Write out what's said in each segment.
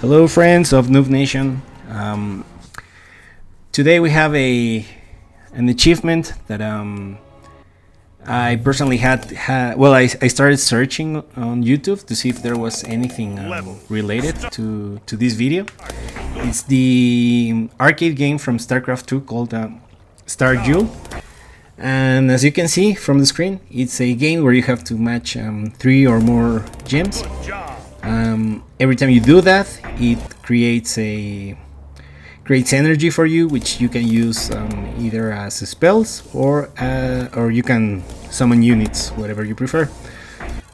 Hello friends of Noob Nation. Today we have an achievement that I personally I started searching on YouTube to see if there was anything related to this video. It's the arcade game from StarCraft 2 called StarJeweled. And as you can see from the screen, it's a game where you have to match 3 or more gems. Every time you do that, it creates energy for you, which you can use either as spells or you can summon units, whatever you prefer.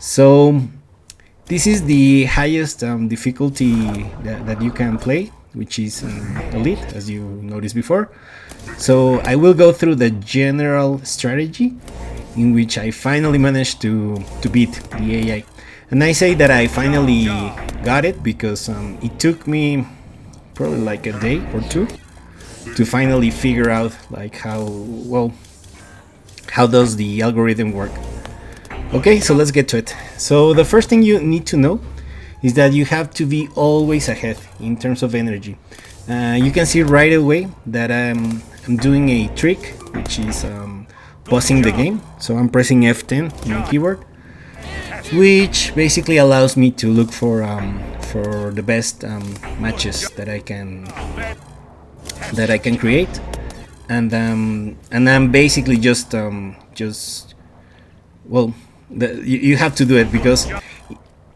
So this is the highest difficulty that you can play, which is Elite, as you noticed before. So I will go through the general strategy in which I finally managed to beat the AI. And I say that I finally got it because it took me probably like a day or two to finally figure out like how does the algorithm work. Okay, so let's get to it. So the first thing you need to know is that you have to be always ahead in terms of energy. You can see right away that I'm doing a trick, which is pausing the game. So I'm pressing F10 on my keyboard, which basically allows me to look for the best matches that I can create, and I'm basically you have to do it, because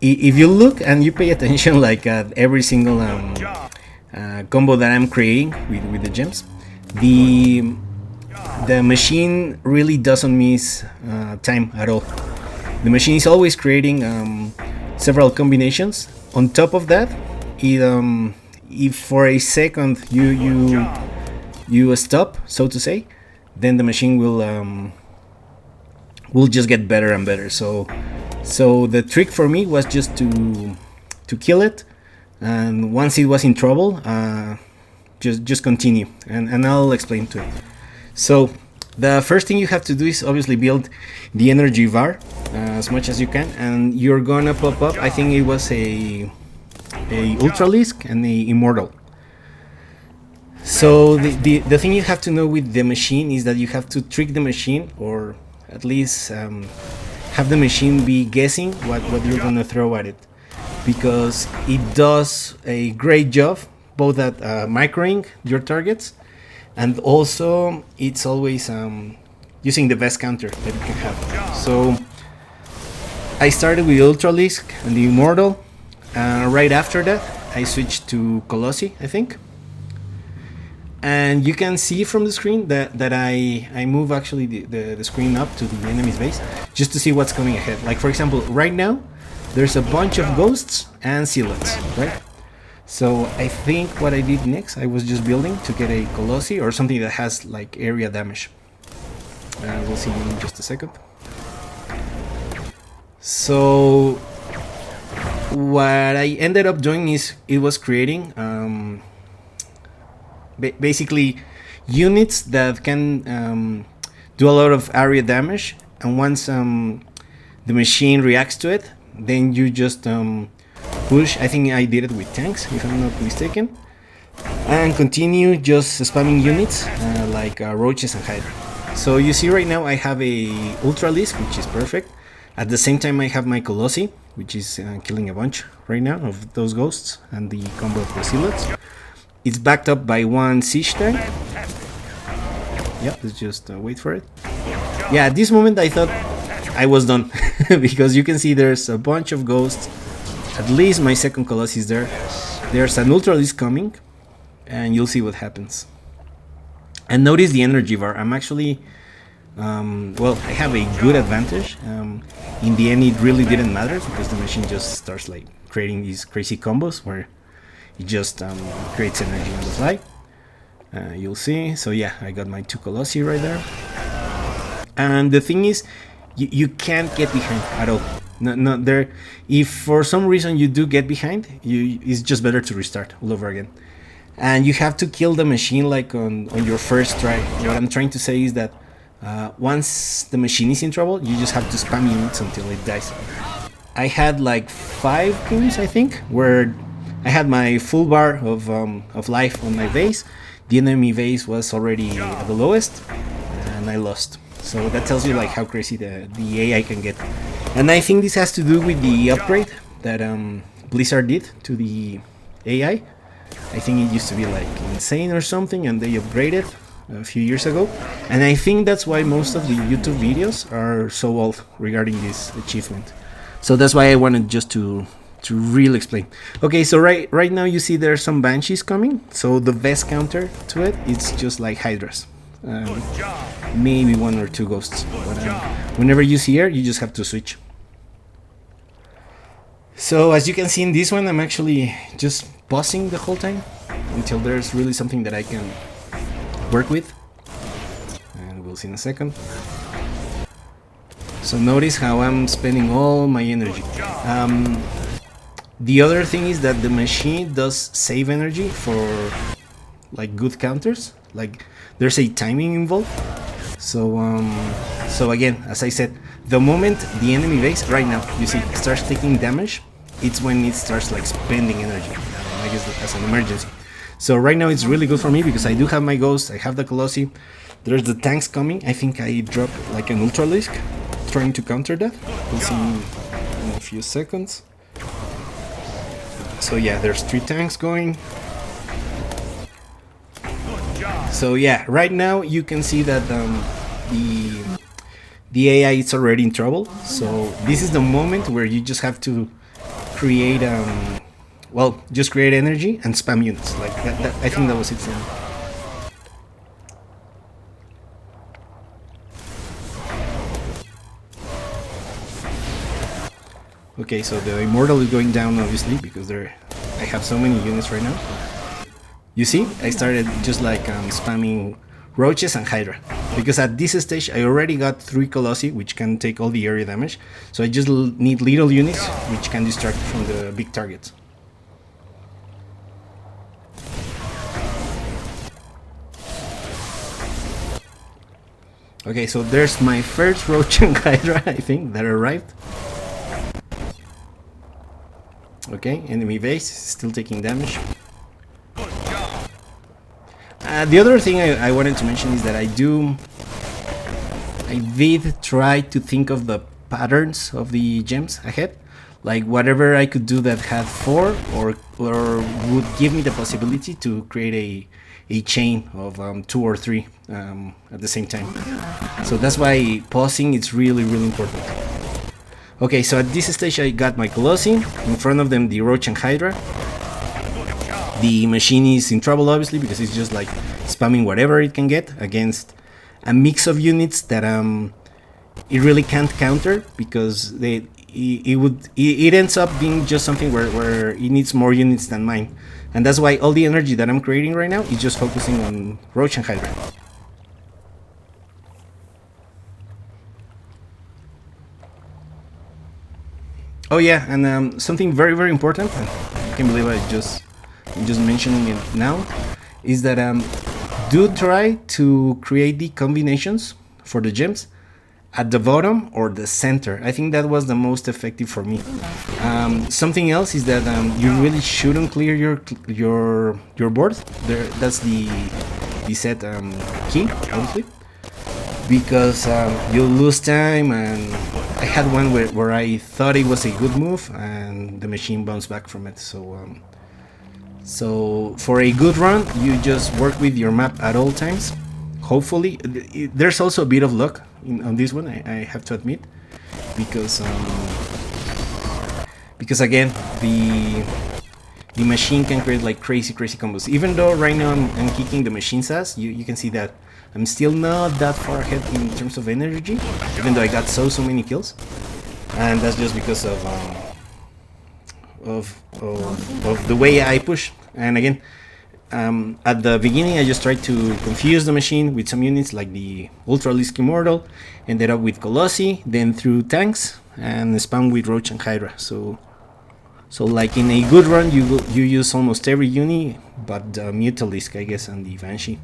if you look and you pay attention like at every single combo that I'm creating with the gems, the machine really doesn't miss time at all. The machine is always creating several combinations. On top of that, if for a second you stop, so to say, then the machine will just get better and better. So the trick for me was just to kill it, and once it was in trouble, just continue, and I'll explain to it. So the first thing you have to do is obviously build the energy bar as much as you can, and you're gonna pop up, I think it was a ultralisk and a immortal. So the thing you have to know with the machine is that you have to trick the machine, or at least have the machine be guessing what you're gonna throw at it, because it does a great job both at microing your targets, and also it's always using the best counter that you can have. So I started with Ultralisk and the Immortal. Right after that, I switched to Colossi, I think. And you can see from the screen that I move actually the screen up to the enemy's base just to see what's coming ahead. Like for example, right now, there's a bunch of ghosts and zealots, right? So I think what I did next, I was just building to get a Colossi or something that has like area damage. We'll see in just a second. So what I ended up doing is it was creating basically units that can do a lot of area damage, and once the machine reacts to it, then you just push. I think I did it with tanks, if I'm not mistaken, and continue just spamming units like roaches and hydra. So you see right now I have a ultralisk, which is perfect. At the same time I have my Colossi, which is killing a bunch right now of those ghosts and the combo of the zealots. It's backed up by one siege tank. Yeah, let's just wait for it. Yeah, at this moment I thought I was done because you can see there's a bunch of ghosts. At least my second Colossi is there. There's an Ultralisk coming, and you'll see what happens. And notice the energy bar. I'm actually, I have a good advantage. In the end, it really didn't matter because the machine just starts like creating these crazy combos where it just creates energy on the fly. You'll see. So yeah, I got my 2 Colossi right there. And the thing is, you can't get behind at all. No, there. If for some reason you do get behind, it's just better to restart all over again. And you have to kill the machine like on your first try. What I'm trying to say is that once the machine is in trouble, you just have to spam units until it dies. I had like 5 games, I think, where I had my full bar of life on my base. The enemy base was already at the lowest, and I lost. So that tells you like how crazy the AI can get. And I think this has to do with the upgrade that Blizzard did to the AI. I think it used to be like insane or something, and they upgraded a few years ago. And I think that's why most of the YouTube videos are so old regarding this achievement. So that's why I wanted just to really explain. Okay, so right now you see there's some banshees coming. So the best counter to it, it's just like hydras. Maybe one or two ghosts. But whenever you see her, you just have to switch. So as you can see in this one, I'm actually just pausing the whole time until there's really something that I can work with. And we'll see in a second. So notice how I'm spending all my energy. The other thing is that the machine does save energy for like good counters. Like there's a timing involved. So again, as I said, the moment the enemy base right now, you see, starts taking damage, it's when it starts like spending energy. I guess as an emergency. So right now it's really good for me because I do have my ghost, I have the Colossi, there's the tanks coming. I think I dropped like an ultralisk trying to counter that. We'll see in a few seconds. So yeah, there's 3 tanks going. So yeah, right now you can see that the AI is already in trouble. So this is the moment where you just have to create well, just create energy and spam units like that. I think that was it for me. Okay, so the immortal is going down obviously because I have so many units right now. You see, I started just like spamming roaches and hydra because at this stage I already got 3 colossi which can take all the area damage. So I just need little units which can distract from the big targets. Okay, so there's my first roach and hydra, I think, that arrived. Okay, enemy base is still taking damage. The other thing I wanted to mention is that I did try to think of the patterns of the gems ahead, like whatever I could do that had 4 or would give me the possibility to create a chain of 2 or 3 at the same time. So that's why pausing is really important. Okay, so at this stage I got my Colossi, in front of them the Roach and Hydra. The machine is in trouble obviously because it's just like spamming whatever it can get against a mix of units that it really can't counter because it ends up being just something where it needs more units than mine. And that's why all the energy that I'm creating right now is just focusing on Roach and Hydra. Oh yeah, and something very important, I can't believe I'm just mentioning it now, is that do try to create the combinations for the gems at the bottom or the center. I think that was the most effective for me. Something else is that you really shouldn't clear your board. That's the set key, obviously, because you'll lose time. And I had one where I thought it was a good move and the machine bounced back from it. So for a good run, you just work with your map at all times. Hopefully, there's also a bit of luck on this one, I have to admit, because again, the machine can create like crazy combos. Even though right now I'm kicking the machine's ass, you can see that I'm still not that far ahead in terms of energy, even though I got so many kills, and that's just because of the way I push. And again, at the beginning I just tried to confuse the machine with some units like the ultralisk immortal, ended up with Colossi, then through tanks and spam with Roach and Hydra. So like in a good run you use almost every unit but the Mutalisk, I guess, and the Banshee.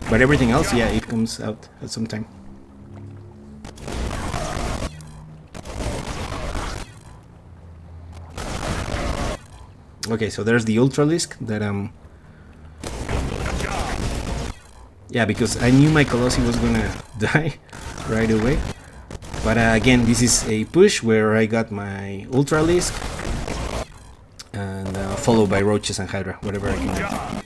But everything else, yeah, it comes out at some time. Okay, so there's the Ultralisk that yeah, because I knew my Colossi was gonna die right away. But again, this is a push where I got my Ultralisk and followed by roaches and hydra, whatever I can get.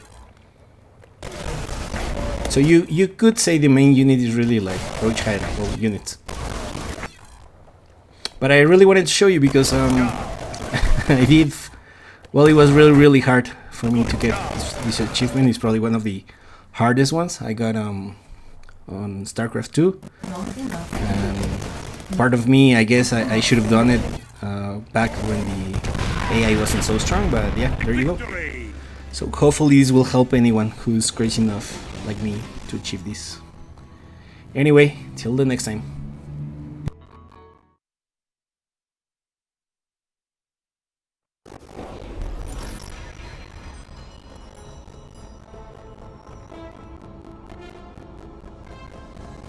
So you could say the main unit is really like roach hydra units. But I really wanted to show you because I did, well, it was really hard for me to get this achievement. It's probably one of the hardest ones I got on StarCraft 2. Part of me, I guess I should have done it back when the AI wasn't so strong, but yeah, there you go. So hopefully this will help anyone who's crazy enough like me to achieve this. Anyway, till the next time.